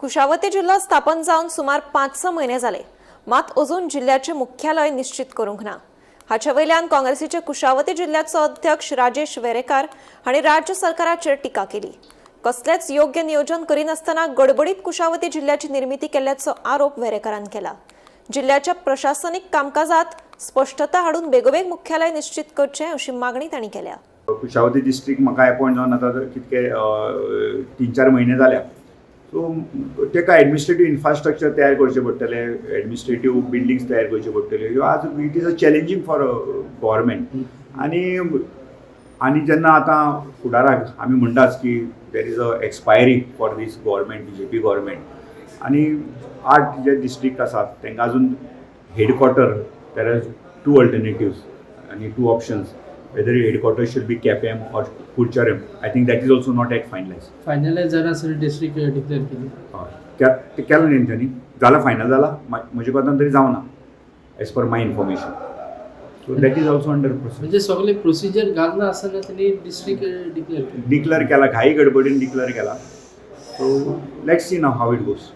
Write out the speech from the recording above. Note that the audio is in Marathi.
कुशावती जिल्हा स्थापन जावन सुमार 5 महिने जाले, मात अजून जिल्ह्याचे मुख्यालय निश्चित करूंक ना। हाचे वयल्यान काँग्रेसीचे कुशावती जिल्ह्याचो अध्यक्ष राजेश वेरेकार हांणी राज्य सरकाराचेर टिका केली। कसलेच योग्य नियोजन करिनासतना गडबडीत कुशावती जिल्ह्याची निर्मिती केल्ल्याचो आरोप वेरेकारान केला। जिल्ह्याच्या प्रशासनिक कामकाजात स्पष्टता हाडून बेगोबेग मुख्यालय निश्चित करचें अशी मागणी तांणी केल्या। कुशावती डिस्ट्रिक्ट म्हाका अपॉइंट जावन आतां कितके 3-4 महिने जाल्या। सो तेका एडमिनिस्ट्रेटिव्ह इन्फ्रास्ट्रक्चर तयार करचे पडटले, एडमिनिस्ट्रेटिव्ह बिल्डिंग्स तयार करचे पडटले। आज it is a challenging for government आणि जेन्ना आतां फुडाराक आमी म्हणटात की there is a expiry for this government BJP government आणि 8 जे डिस्ट्रिक्ट आसात तांकां अजून हेडक्वॉर्टर देर आर 2 अल्टरनेटिव्स आणि 2 options whether headquarters should be KPM or Kurcharam. I think that is also not yet finalized. Finalize जरा सर डिस्ट्रिक्ट डिक्लेअर केली. ते केलं नाही त्यांनी. झाला फायनल झाला म्हणजे कोणता तरी जाऊ ना as per my information. So that is also under process. म्हणजे सगळे प्रोसिजर घालना असताना त्यांनी डिस्ट्रिक्ट डिक्लेअर केला घाई गडबडीन डिक्लेअर केला. So let's see now how it goes.